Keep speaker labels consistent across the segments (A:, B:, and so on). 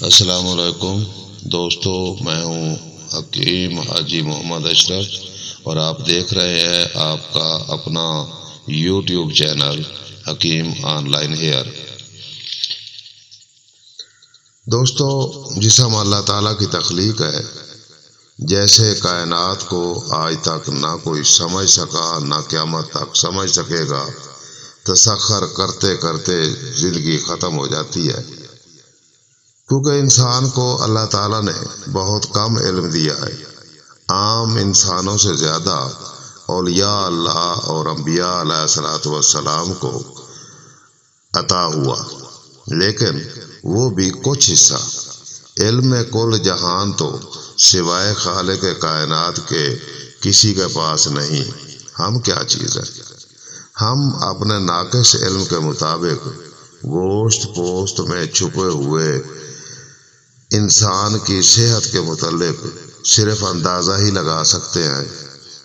A: السلام علیکم دوستو، میں ہوں حکیم حاجی محمد اشرف اور آپ دیکھ رہے ہیں آپ کا اپنا یوٹیوب چینل حکیم آن لائن ہیئر۔ دوستو، جسم اللہ تعالیٰ کی تخلیق ہے، جیسے کائنات کو آج تک نہ کوئی سمجھ سکا نہ قیامت تک سمجھ سکے گا۔ تسخر کرتے کرتے زندگی ختم ہو جاتی ہے، کیونکہ انسان کو اللہ تعالیٰ نے بہت کم علم دیا ہے۔ عام انسانوں سے زیادہ اولیاء اللہ اور انبیاء علیہ السلام کو عطا ہوا، لیکن وہ بھی کچھ حصہ۔ علم کل جہان تو سوائے خالق کائنات کے کسی کے پاس نہیں۔ ہم کیا چیز ہے؟ ہم اپنے ناقص علم کے مطابق گوشت پوست میں چھپے ہوئے انسان کی صحت کے متعلق صرف اندازہ ہی لگا سکتے ہیں۔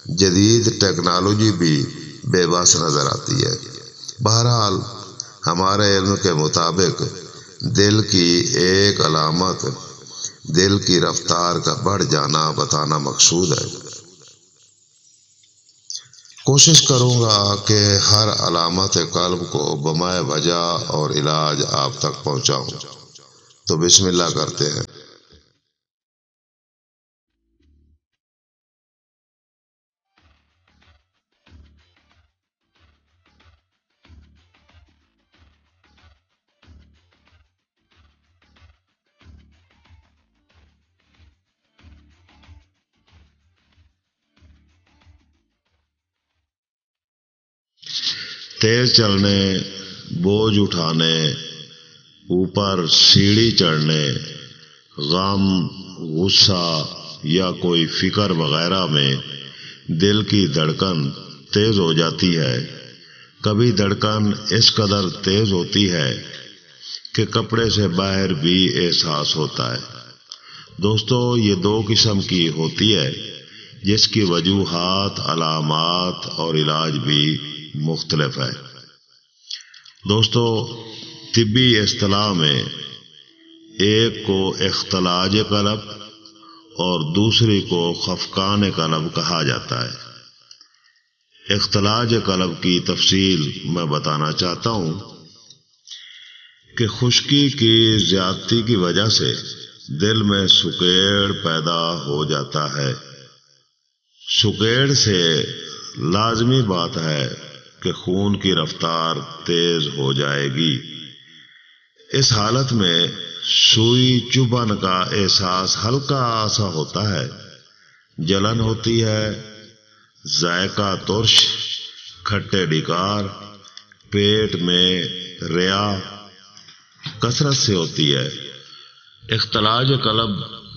A: جدید ٹیکنالوجی بھی بے بس نظر آتی ہے۔ بہرحال ہمارے علم کے مطابق دل کی ایک علامت دل کی رفتار کا بڑھ جانا بتانا مقصود ہے۔ کوشش کروں گا کہ ہر علامت قلب کو بمائے وجہ اور علاج آپ تک پہنچاؤں۔ تو بسم اللہ کرتے ہیں۔ تیز چلنے، بوجھ اٹھانے، اوپر سیڑھی چڑھنے، غم، غصہ یا کوئی فکر وغیرہ میں دل کی دھڑکن تیز ہو جاتی ہے۔ کبھی دھڑکن اس قدر تیز ہوتی ہے کہ کپڑے سے باہر بھی احساس ہوتا ہے۔ دوستو، یہ دو قسم کی ہوتی ہے، جس کی وجوہات، علامات اور علاج بھی مختلف ہے۔ دوستو، طبی اصطلاح میں ایک کو اختلاج قلب اور دوسری کو خفقان قلب کہا جاتا ہے۔ اختلاج قلب کی تفصیل میں بتانا چاہتا ہوں کہ خشکی کی زیادتی کی وجہ سے دل میں سکیڑ پیدا ہو جاتا ہے۔ سکیڑ سے لازمی بات ہے کہ خون کی رفتار تیز ہو جائے گی۔ اس حالت میں سوئی چبھن کا احساس ہلکا سا ہوتا ہے، جلن ہوتی ہے، ذائقہ ترش، کھٹے ڈکار، پیٹ میں ریا کثرت سے ہوتی ہے۔ اختلاج قلب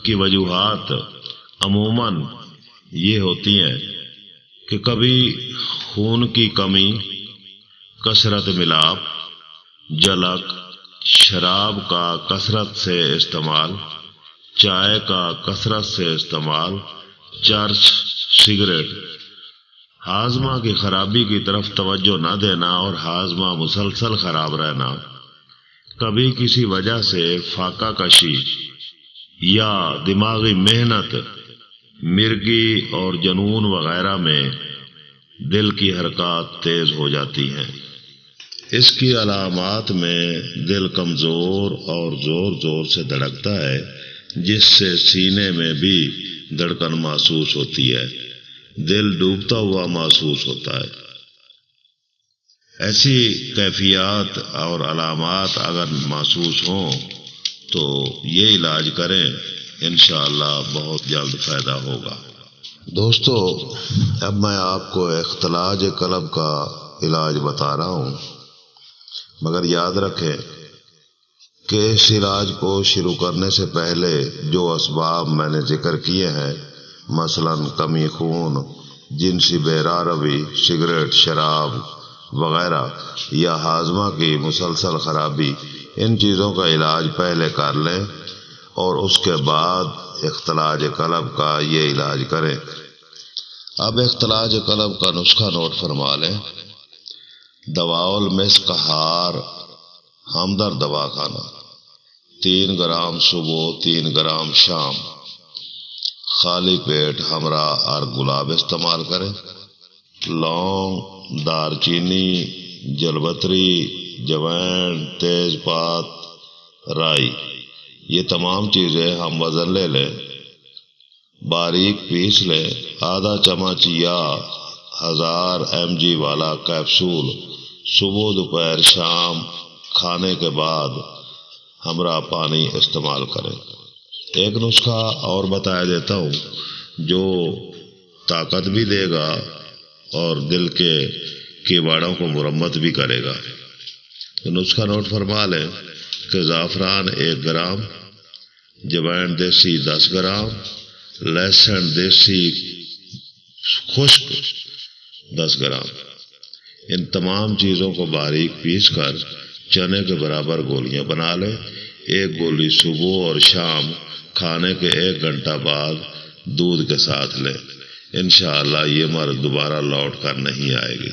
A: کی وجوہات عموماً یہ ہوتی ہیں کہ کبھی خون کی کمی، کثرت ملاپ، جلک، شراب کا کثرت سے استعمال، چائے کا کثرت سے استعمال، چرس، سگریٹ، ہاضمہ کی خرابی کی طرف توجہ نہ دینا اور ہاضمہ مسلسل خراب رہنا، کبھی کسی وجہ سے فاقہ کشی یا دماغی محنت، مرگی اور جنون وغیرہ میں دل کی حرکات تیز ہو جاتی ہیں۔ اس کی علامات میں دل کمزور اور زور زور سے دھڑکتا ہے، جس سے سینے میں بھی دھڑکن محسوس ہوتی ہے، دل ڈوبتا ہوا محسوس ہوتا ہے۔ ایسی کیفیات اور علامات اگر محسوس ہوں تو یہ علاج کریں، انشاءاللہ بہت جلد فائدہ ہوگا۔ دوستو، اب میں آپ کو اختلاج قلب کا علاج بتا رہا ہوں، مگر یاد رکھیں کہ اس علاج کو شروع کرنے سے پہلے جو اسباب میں نے ذکر کیے ہیں، مثلاً کمی خون، جنسی بے روی، سگریٹ، شراب وغیرہ یا ہاضمہ کی مسلسل خرابی، ان چیزوں کا علاج پہلے کر لیں اور اس کے بعد اختلاج قلب کا یہ علاج کریں۔ اب اختلاج قلب کا نسخہ نوٹ فرما لیں۔ دواء المسک ہار، ہمدرد دواخانہ، 3 گرام صبح 3 گرام شام، خالی پیٹ ہمراہ اور گلاب استعمال کریں۔ لونگ، دار چینی، جلبتری، جوائن، تیز پات، رائی، یہ تمام چیزیں ہم وزن لے لیں، باریک پیس لیں۔ آدھا چمچ یا 1000 mg والا کیپسول صبح دوپہر شام کھانے کے بعد ہمراہ پانی استعمال کریں۔ ایک نسخہ اور بتایا دیتا ہوں جو طاقت بھی دے گا اور دل کے کیڑوں کو مرمت بھی کرے گا۔ نسخہ نوٹ فرما لیں کہ زعفران 1 گرام، جوائن دیسی 10 گرام، لہسن دیسی خشک 10 گرام۔ ان تمام چیزوں کو باریک پیس کر چنے کے برابر گولیاں بنا لیں۔ ایک گولی صبح اور شام کھانے کے 1 گھنٹہ بعد دودھ کے ساتھ لیں۔ انشاءاللہ یہ مرض دوبارہ لوٹ کر نہیں آئے گی۔